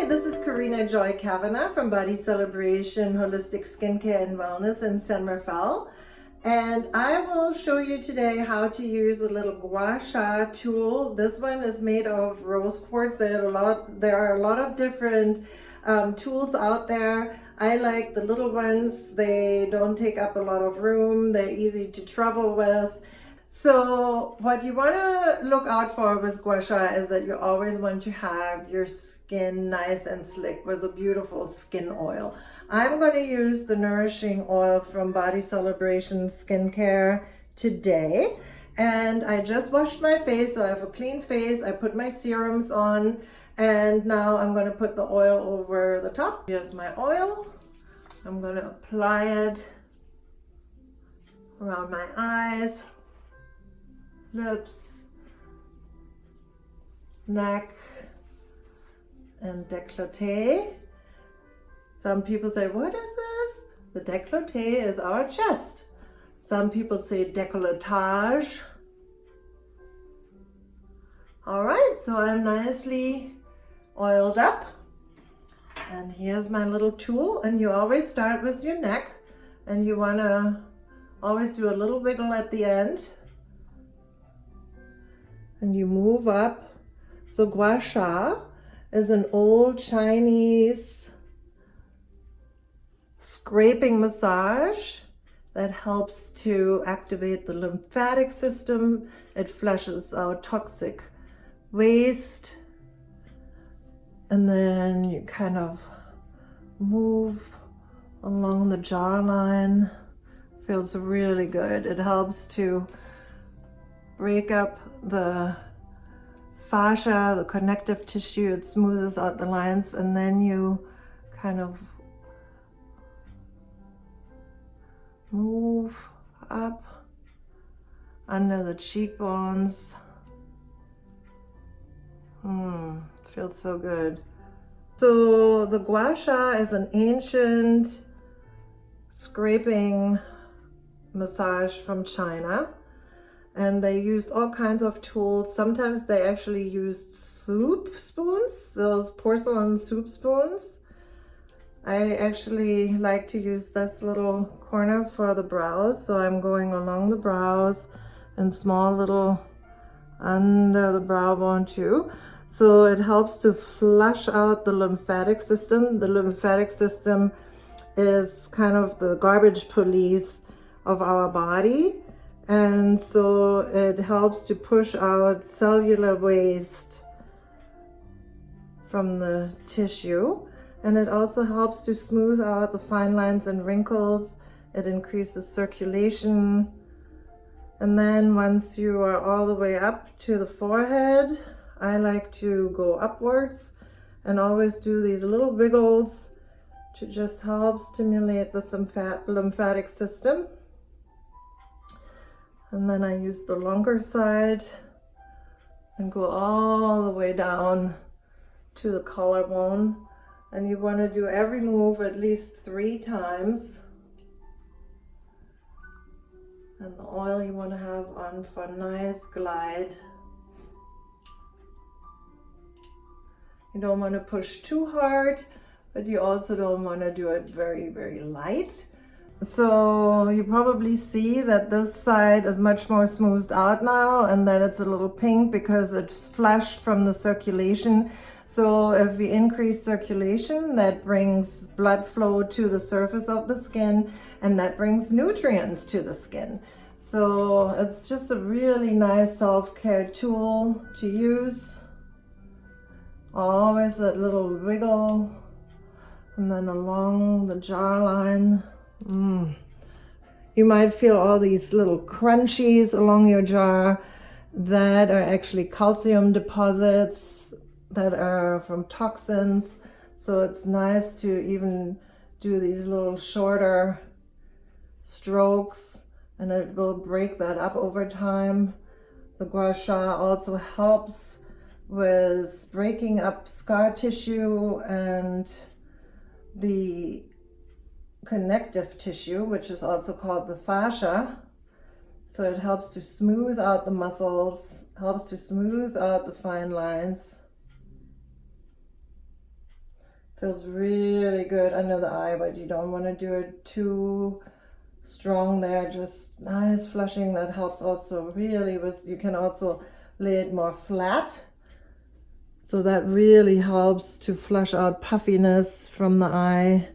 This is Corinna Joy Kavanaugh from Body Celebration Holistic Skincare and Wellness in San Rafael. And I will show you today how to use a little Gua Sha tool. This one is made of rose quartz. There are a lot of different tools out there. I like the little ones. They don't take up a lot of room. They're easy to travel with. So what you want to look out for with Gua Sha is that you always want to have your skin nice and slick with a beautiful skin oil. I'm going to use the nourishing oil from Body Celebration Skincare today. And I just washed my face, so I have a clean face. I put my serums on, and now I'm going to put the oil over the top. Here's my oil. I'm going to apply it around my eyes, lips, neck, and décolleté. Some people say, what is this? The décolleté is our chest. Some people say décolletage. All right, so I'm nicely oiled up. And here's my little tool. And you always start with your neck. And you want to always do a little wiggle at the end. And you move up. So Gua Sha is an old Chinese scraping massage that helps to activate the lymphatic system. It flushes out toxic waste. And then you kind of move along the jawline. Feels really good. It helps to break up the fascia, the connective tissue. It smooths out the lines, and then you kind of move up under the cheekbones. Feels so good. So the Gua Sha is an ancient scraping massage from China. And they used all kinds of tools. Sometimes they actually used soup spoons, those porcelain soup spoons. I actually like to use this little corner for the brows. So I'm going along the brows and small little under the brow bone too. So it helps to flush out the lymphatic system. The lymphatic system is kind of the garbage police of our body. And so it helps to push out cellular waste from the tissue. And it also helps to smooth out the fine lines and wrinkles. It increases circulation. And then once you are all the way up to the forehead, I like to go upwards and always do these little wiggles to just help stimulate the lymphatic system. And then I use the longer side and go all the way down to the collarbone. And you want to do every move at least 3 times. And the oil you want to have on for a nice glide. You don't want to push too hard, but you also don't want to do it very, very light. So you probably see that this side is much more smoothed out now, and that it's a little pink because it's flushed from the circulation. So if we increase circulation, that brings blood flow to the surface of the skin, and that brings nutrients to the skin. So it's just a really nice self-care tool to use. Always that little wiggle, and then along the jawline. You might feel all these little crunchies along your jaw. That are actually calcium deposits that are from toxins. So it's nice to even do these little shorter strokes, and it will break that up over time. The Gua Sha also helps with breaking up scar tissue and the connective tissue, which is also called the fascia. So it helps to smooth out the muscles, helps to smooth out the fine lines. Feels really good under the eye, but you don't want to do it too strong there. Just nice flushing. That helps also really with, you can also lay it more flat. So that really helps to flush out puffiness from the eye.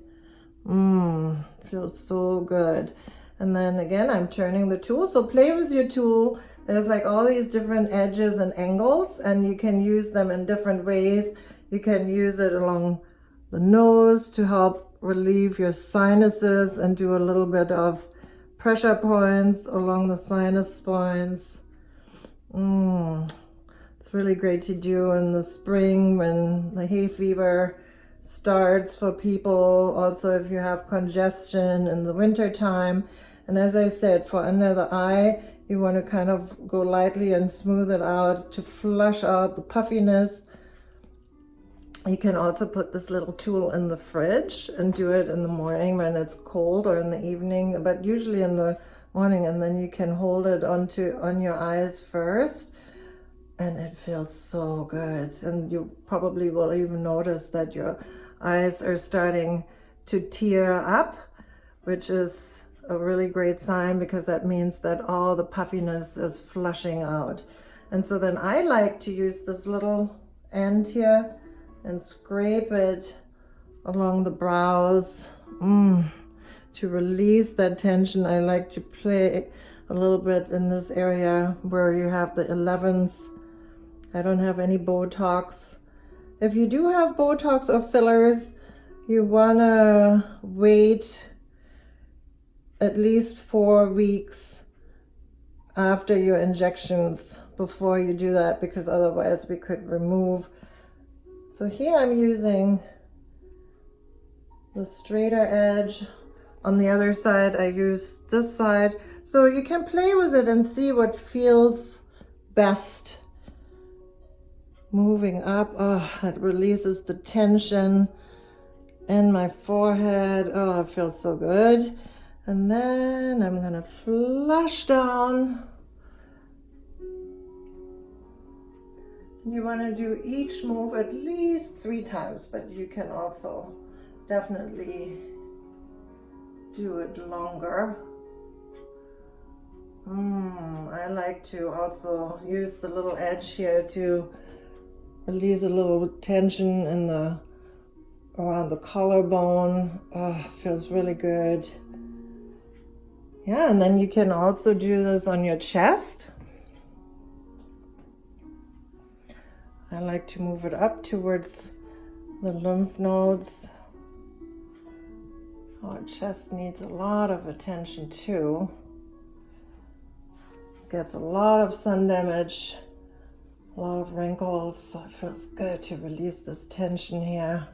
Feels so good. And then again, I'm turning the tool. So play with your tool. There's like all these different edges and angles, and you can use them in different ways. You can use it along the nose to help relieve your sinuses and do a little bit of pressure points along the sinus spines. It's really great to do in the spring when the hay fever starts for people. Also, if you have congestion in the winter time. And as I said, for under the eye, you want to kind of go lightly and smooth it out to flush out the puffiness. You can also put this little tool in the fridge and do it in the morning when it's cold, or in the evening, but usually in the morning, and then you can hold it on your eyes first, and it feels so good. And you probably will even notice that your eyes are starting to tear up, which is a really great sign, because that means that all the puffiness is flushing out. And so then I like to use this little end here and scrape it along the brows to release that tension. I like to play a little bit in this area where you have the 11s. I don't have any Botox. If you do have Botox or fillers, you wanna wait at least 4 weeks after your injections before you do that, because otherwise we could remove. So here I'm using the straighter edge. On the other side, I use this side. So you can play with it and see what feels best. Moving up, it releases the tension in my forehead. Oh, it feels so good. And then I'm gonna flush down. You wanna do each move at least 3 times, but you can also definitely do it longer. I like to also use the little edge here to release a little tension in around the collarbone. Feels really good. Yeah, and then you can also do this on your chest. I like to move it up towards the lymph nodes. Our chest needs a lot of attention too. Gets a lot of sun damage, a lot of wrinkles, so it feels good to release this tension here.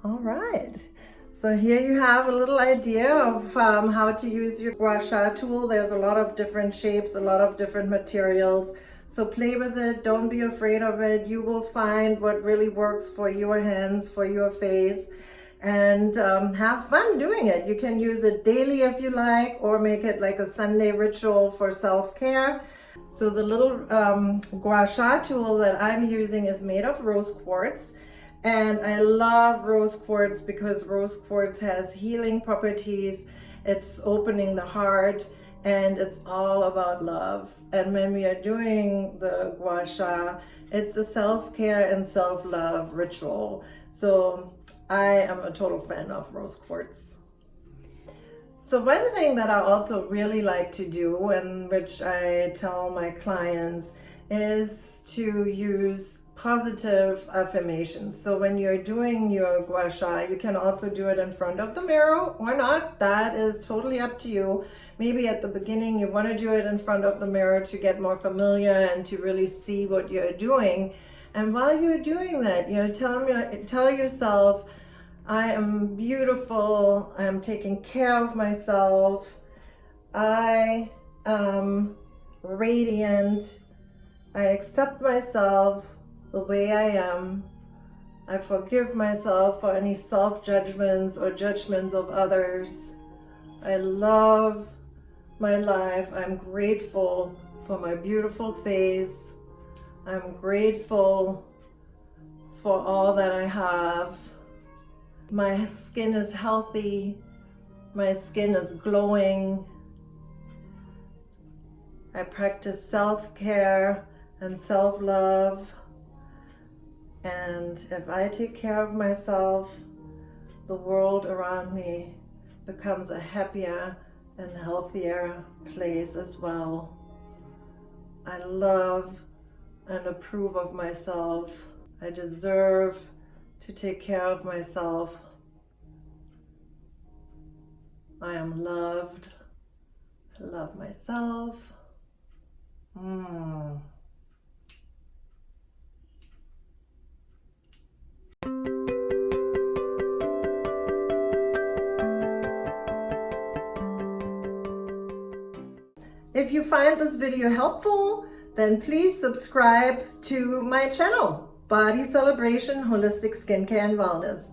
All right. So here you have a little idea of how to use your Gua Sha tool. There's a lot of different shapes, a lot of different materials. So play with it, don't be afraid of it. You will find what really works for your hands, for your face, and have fun doing it. You can use it daily if you like, or make it like a Sunday ritual for self-care. So the little Gua Sha tool that I'm using is made of rose quartz. And I love rose quartz because rose quartz has healing properties. It's opening the heart, and it's all about love. And when we are doing the Gua Sha, it's a self-care and self-love ritual. So I am a total fan of rose quartz. So one thing that I also really like to do, and which I tell my clients, is to use positive affirmations. So when you're doing your Gua Sha, you can also do it in front of the mirror or not. That is totally up to you. Maybe at the beginning you want to do it in front of the mirror to get more familiar and to really see what you're doing. And while you're doing that, tell yourself, I am beautiful, I am taking care of myself, I am radiant, I accept myself the way I am. I forgive myself for any self-judgments or judgments of others. I love my life. I'm grateful for my beautiful face. I'm grateful for all that I have. My skin is healthy. My skin is glowing. I practice self-care and self-love. And if I take care of myself, the world around me becomes a happier and healthier place as well. I love and approve of myself. I deserve to take care of myself. I am loved. I love myself. If you find this video helpful, then please subscribe to my channel, Body Celebration Holistic Skincare and Wellness.